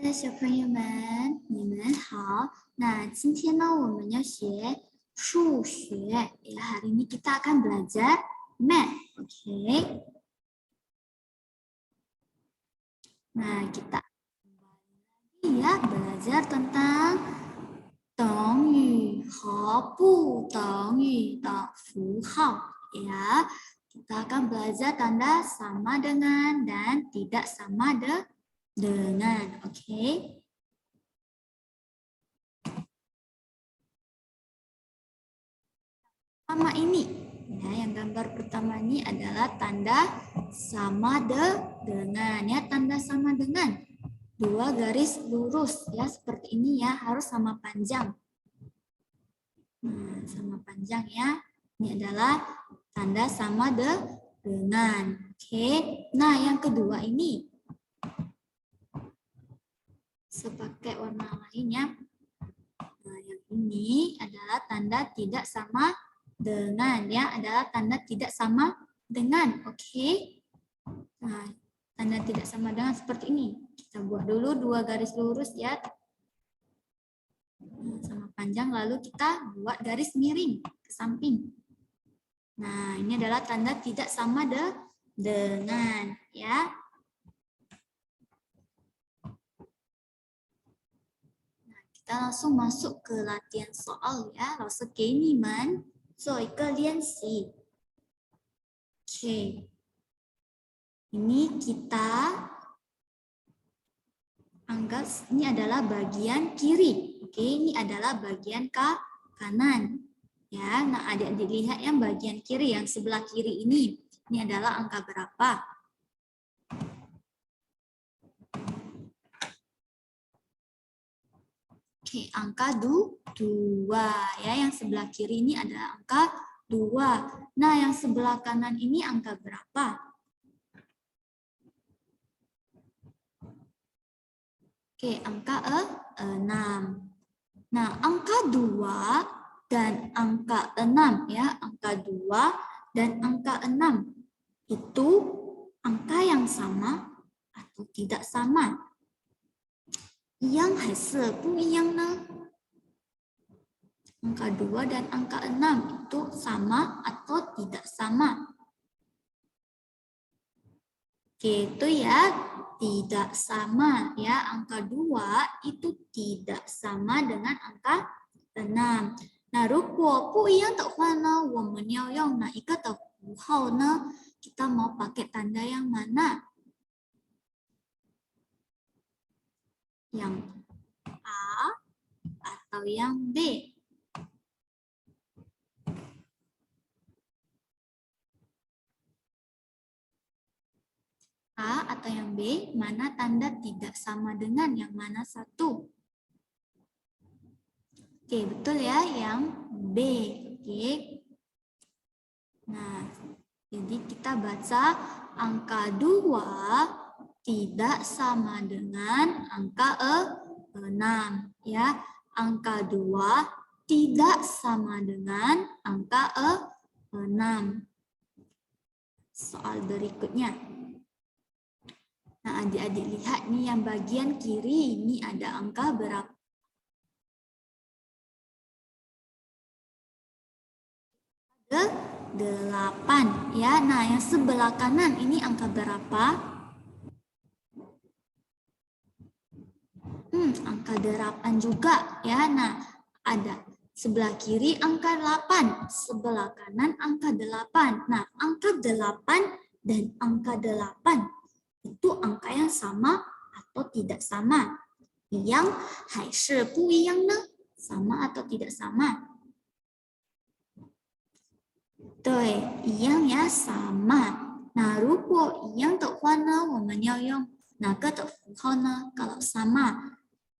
小朋友们，你们好。那今天呢，我们要学数学。Ya, hari ini kita akan belajar math, oke? Nah, kita ya belajar tentang 等语和不等语的符号. Ya, kita akan belajar tanda sama dengan dan tidak sama dengan, oke? Pertama ini, ya, yang gambar pertama ini adalah tanda sama dengan, ya, tanda sama dengan. Dua garis lurus, ya, seperti ini ya, harus sama panjang. Nah, sama panjang ya. Ini adalah tanda sama dengan. Oke. Nah, yang kedua ini sepakai warna lainnya. Nah, yang ini adalah tanda tidak sama dengan, ya, adalah tanda tidak sama dengan. Oke. Nah, tanda tidak sama dengan seperti ini. Kita buat dulu dua garis lurus ya. Sama panjang, lalu kita buat garis miring ke samping. Nah, ini adalah tanda tidak sama dengan, ya. Nah, kita langsung masuk ke latihan soal ya. 老师给你们做一个练习. Oke. Ini kita anggap ini adalah bagian kiri. Oke, ini adalah bagian kanan. Ya, nah adik-adik lihat yang bagian kiri, yang sebelah kiri ini. Ini adalah angka berapa? Oke, angka 2 ya, yang sebelah kiri ini adalah angka 2. Nah, yang sebelah kanan ini angka berapa? Oke, angka 6. Nah, angka 2 dan angka 6 ya, angka 2 dan angka 6 itu angka yang sama atau tidak sama? 一样还是不一样呢? Angka 2 dan angka 6 itu sama atau tidak sama? Oke, itu ya tidak sama ya. Angka 2 itu tidak sama dengan angka 6. Nah, 如果不一样的话呢，我们要用哪一个的符号呢？ Kita mau pakai tanda yang mana? Yang A atau yang B? A atau yang B? Mana tanda tidak sama dengan, yang mana satu? Oke, betul ya, yang B. Oke. Nah, jadi kita baca angka 2 tidak sama dengan angka 6 ya. Angka 2 tidak sama dengan angka 6. Soal berikutnya. Nah, adik-adik lihat nih yang bagian kiri ini ada angka berapa? Ada 8 ya. Nah, yang sebelah kanan ini angka berapa? Angka 8 juga ya. Nah, ada sebelah kiri angka 8, sebelah kanan angka 8. Nah, angka 8 dan angka 8 itu angka yang sama atau tidak sama? 一样还是不一样呢? Sama atau tidak sama? 对，一样呀，sama. Nah, 如果一样的话呢，我们要用哪个的符号呢? Kalau sama,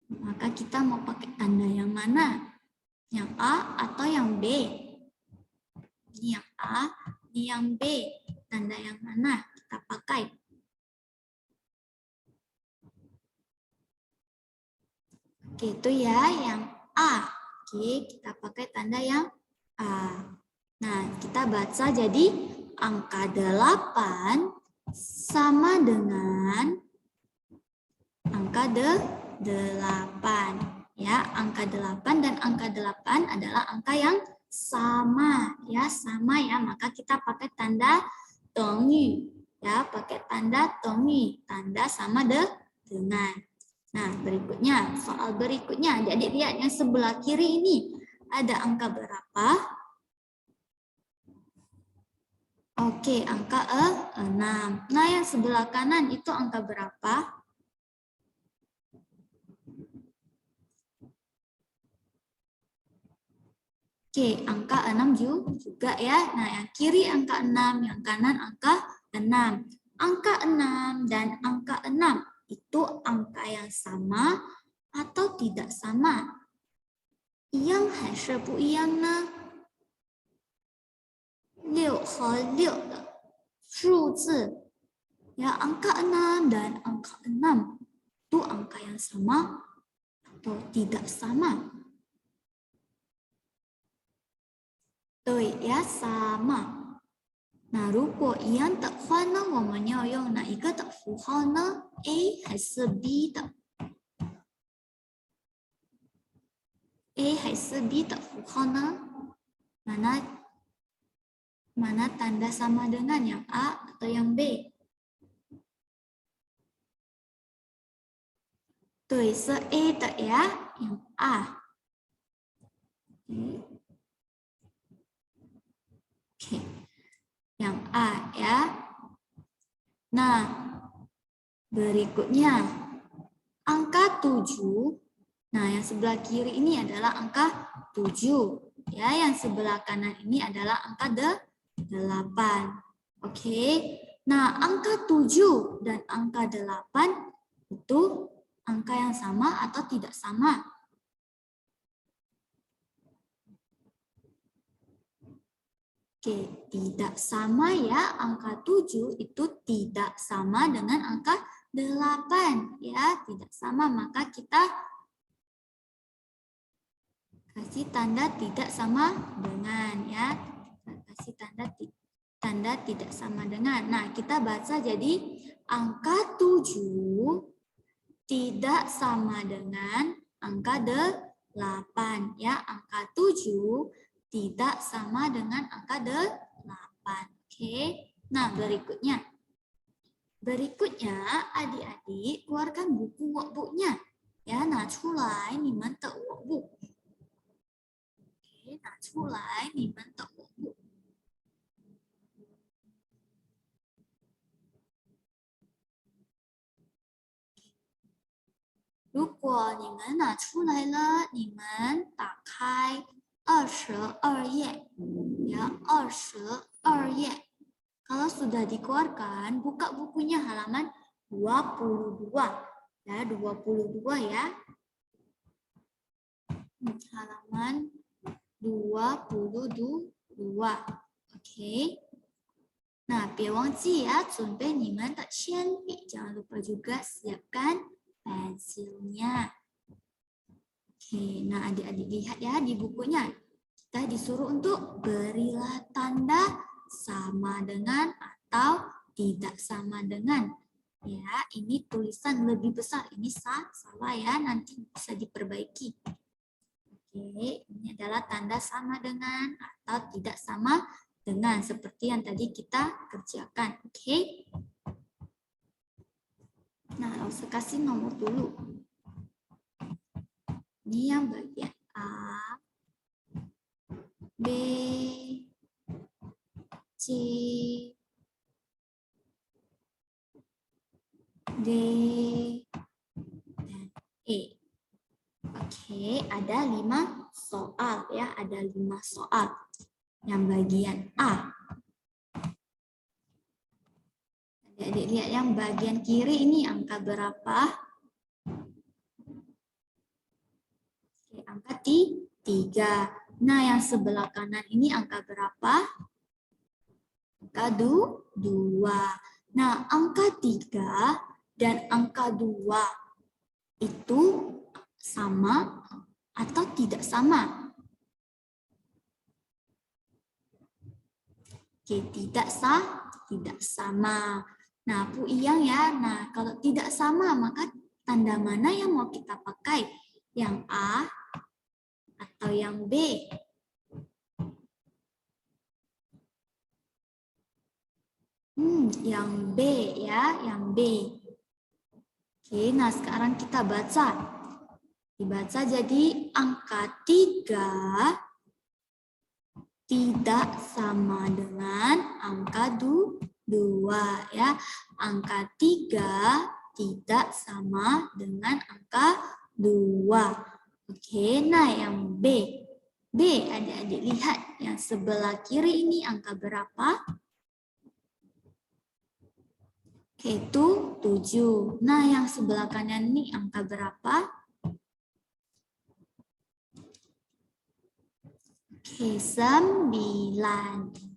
maka kita mau pakai tanda yang mana? Yang A atau yang B? Ini yang A, ini yang B. Tanda yang mana kita pakai? Oke, itu ya yang A. Oke, kita pakai tanda yang A. Nah, kita baca jadi angka 8 sama dengan angka 8. Ya, angka 8 dan angka 8 adalah angka yang sama, ya, sama ya. Maka kita pakai tanda tongyu, ya, pakai tanda tongyu, tanda sama dengan. Nah, berikutnya, soal berikutnya, adik-adik lihat yang sebelah kiri ini ada angka berapa? Oke, angka 6. Nah, yang sebelah kanan itu angka berapa? Oke, angka 6 juga ya. Nah, yang kiri angka 6, yang kanan angka 6. Angka 6 dan angka 6 itu angka yang sama atau tidak sama? 一样还是不一样呢？6和6的数字, ya, angka 6 dan angka 6 itu angka yang sama atau tidak sama? 对呀, sama. 那如果一样的话呢，我们要用哪一个的符号呢？ A 还是 B 的？ A 还是 B 的符号呢？ Mana tanda sama dengan yang A atau yang B? 对，是 A 的呀，yang A. Oke, yang A ya. Nah, berikutnya angka 7. Nah, yang sebelah kiri ini adalah angka 7. Ya, yang sebelah kanan ini adalah angka 8. Oke. Nah, angka 7 dan angka 8 itu angka yang sama atau tidak sama? Oke, tidak sama ya. Angka 7 itu tidak sama dengan angka 8. Ya, tidak sama. Maka kita kasih tanda tidak sama dengan ya. Kasih tanda tidak sama dengan. Nah, kita baca jadi angka 7 tidak sama dengan angka 8 ya. Angka 7 tidak sama dengan angka 8. Oke. Nah, berikutnya. Berikutnya, adik-adik keluarkan buku workbook-nya. Ya, 拿出来你们的 workbook. Oke, 拿出来你们的 workbook. 如果你们拿出来了，你们打开22 页, ya, 22 页. Kalau sudah dikeluarkan, buka bukunya halaman 22. Ya, 22 ya. Halaman 22. Oke. Nah, 别忘记ya, 准备你们的铅笔. Jangan lupa juga siapkan pensilnya. Oke, nah adik-adik lihat ya di bukunya. Kita disuruh untuk berilah tanda sama dengan atau tidak sama dengan. Ya, ini tulisan lebih besar. Ini salah ya, nanti bisa diperbaiki. Oke, ini adalah tanda sama dengan atau tidak sama dengan seperti yang tadi kita kerjakan. Oke. Nah, Rosa kasih nomor dulu. Ini yang bagian A, B, C, D, dan E. Oke, ada 5 soal ya, ada 5 soal. Yang bagian A. Adik-adik lihat yang bagian kiri ini angka berapa? Oke, angka 3. Nah, yang sebelah kanan ini angka berapa? Angka 2. Nah, angka 3 dan angka 2 itu sama atau tidak sama? Oke, tidak sama. Nah, Pu Iyang ya. Nah, kalau tidak sama maka Tanda mana yang mau kita pakai? Yang A atau yang B? Yang B ya, yang B. Oke, nah sekarang kita baca. Dibaca jadi angka 3 tidak sama dengan angka 2 ya. Angka 3 tidak sama dengan angka 2. Oke, nah yang B. B, adik-adik lihat yang sebelah kiri ini angka berapa? Oke, itu 7. Nah, yang sebelah kanan ini angka berapa? Oke, 9.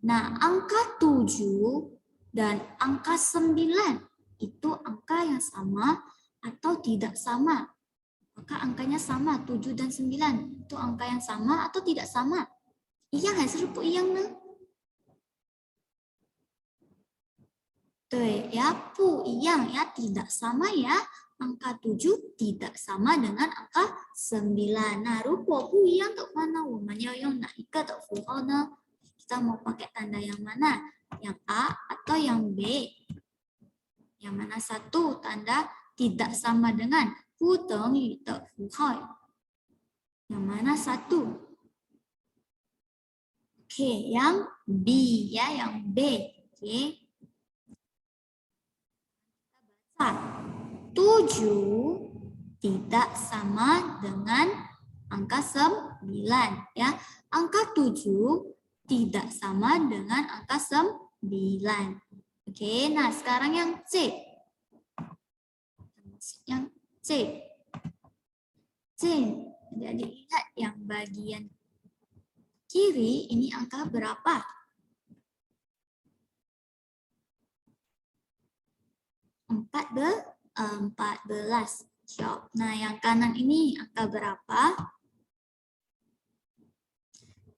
Nah, angka 7 dan angka 9 itu angka yang sama atau tidak sama? Maka angkanya sama, 7 dan 9. Itu angka yang sama atau tidak sama? Iyang hay sư phụ iyang nè? Ya, pu iyang ya, tidak sama ya. Angka 7 tidak sama dengan angka 9. Nah, rupo pu iyang tak mana? Yang nak ika tak fuhau ne? Kita mau pakai tanda yang mana? Yang A atau yang B? Yang mana satu tanda tidak sama dengan pu teng yu tak fuhau? Yang mana satu? Oke, yang B ya, yang B. Oke. 7 tidak sama dengan angka 9 ya. Angka 7 tidak sama dengan angka 9. Oke, nah sekarang yang C. Yang C. C. Jadi lihat yang bagian kiri ini angka berapa? 14. Jawab. Nah, yang kanan ini angka berapa?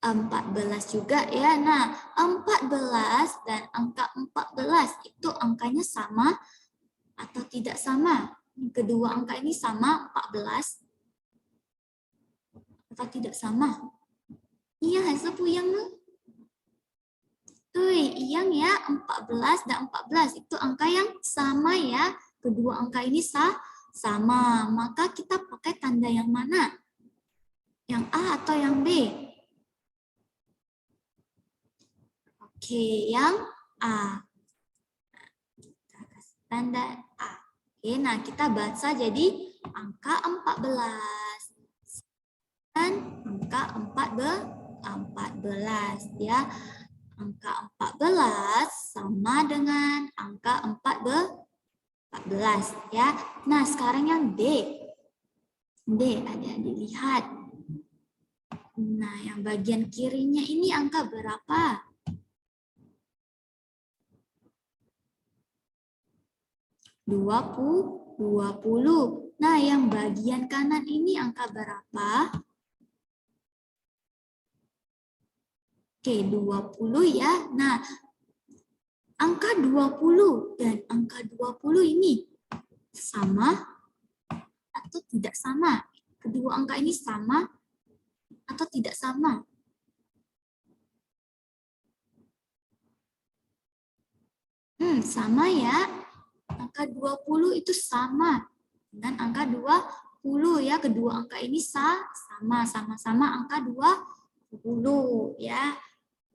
14 juga ya. Nah, 14 dan angka 14 itu angkanya sama atau tidak sama? Kedua angka ini sama 14 atau tidak sama? Iya, hasil puyang nih. Iyang ya, 14 dan 14 itu angka yang sama ya. Kedua angka ini sama. Maka kita pakai tanda yang mana? Yang A atau yang B? Oke, yang A. Kita kasih tanda A. Oke, nah kita baca jadi angka 14 dan angka 14 ya. Angka 14 sama dengan angka 14 ya. Nah, sekarang yang D. D, adik-adik lihat. Nah, yang bagian kirinya ini angka berapa? 20. Nah, yang bagian kanan ini angka berapa? Oke, 20 ya. Nah, angka 20 dan angka 20 ini sama atau tidak sama? Kedua angka ini sama atau tidak sama? Sama ya. Angka 20 itu sama dengan angka 20 ya. Kedua angka ini sama-sama angka 20 ya.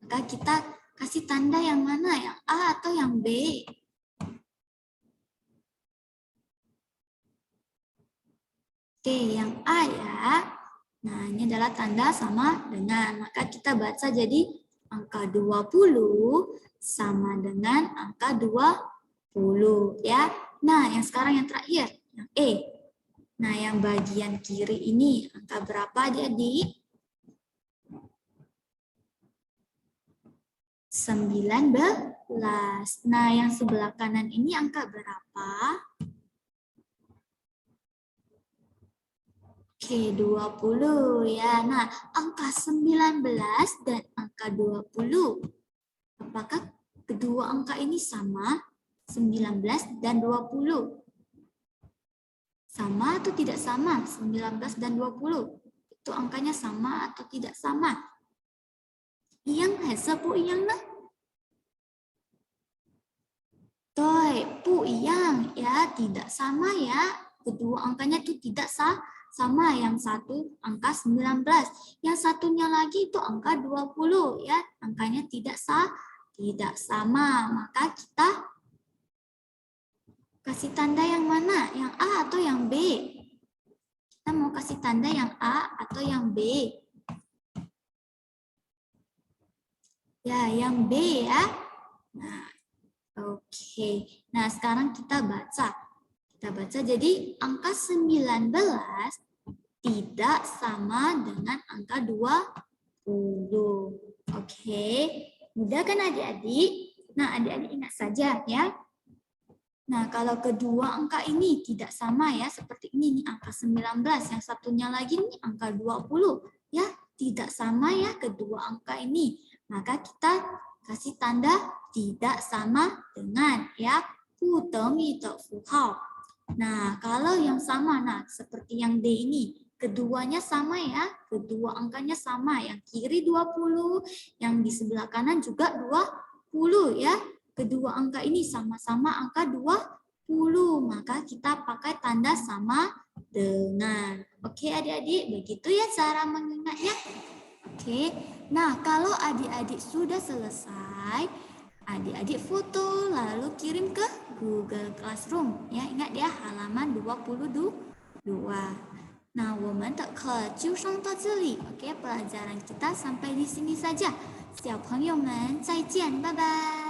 Maka kita kasih tanda yang mana? Yang A atau yang B? Oke, yang A ya. Nah, ini adalah tanda sama dengan. Maka kita baca jadi angka 20 sama dengan angka 20 ya. Nah, yang sekarang yang terakhir, yang E. Nah, yang bagian kiri ini angka berapa adik-adik? 19. Nah, yang sebelah kanan ini angka berapa? Oke, 20 ya. Nah, angka 19 dan angka 20. Apakah kedua angka ini sama? 19 dan 20. Sama atau tidak sama? 19 dan 20. Itu angkanya sama atau tidak sama? Iyang hay se bu iyang ne? Doi, bu iyang ya, tidak sama ya. Kedua angkanya itu tidak sama. Yang satu angka 19, yang satunya lagi itu angka 20 ya. Angkanya tidak sama. Maka kita kasih tanda yang mana? Yang A atau yang B? Kita mau kasih tanda yang A atau yang B? Ya, yang B ya. Nah, oke. Nah, sekarang kita baca. Jadi angka 19 tidak sama dengan angka 20. Oke. Mudah kan adik-adik? Nah, adik-adik ingat saja ya. Nah, kalau kedua angka ini tidak sama ya, seperti ini nih angka 19, yang satunya lagi nih angka 20 ya, tidak sama ya kedua angka ini. Maka kita kasih tanda tidak sama dengan ya, pu demi de fu hao. Nah, kalau yang sama, nah seperti yang D ini, keduanya sama ya, kedua angkanya sama, yang kiri 20, yang di sebelah kanan juga 20 ya. Kedua angka ini sama-sama angka 20, maka kita pakai tanda sama dengan. Oke adik-adik, begitu ya cara mengingatnya. Oke, nah kalau adik-adik sudah selesai, adik-adik foto lalu kirim ke Google Classroom. Ya, ingat ya halaman 22. Nah, 我们的课就上到这里. Oke, pelajaran kita sampai di sini saja. 小朋友们再见，拜拜。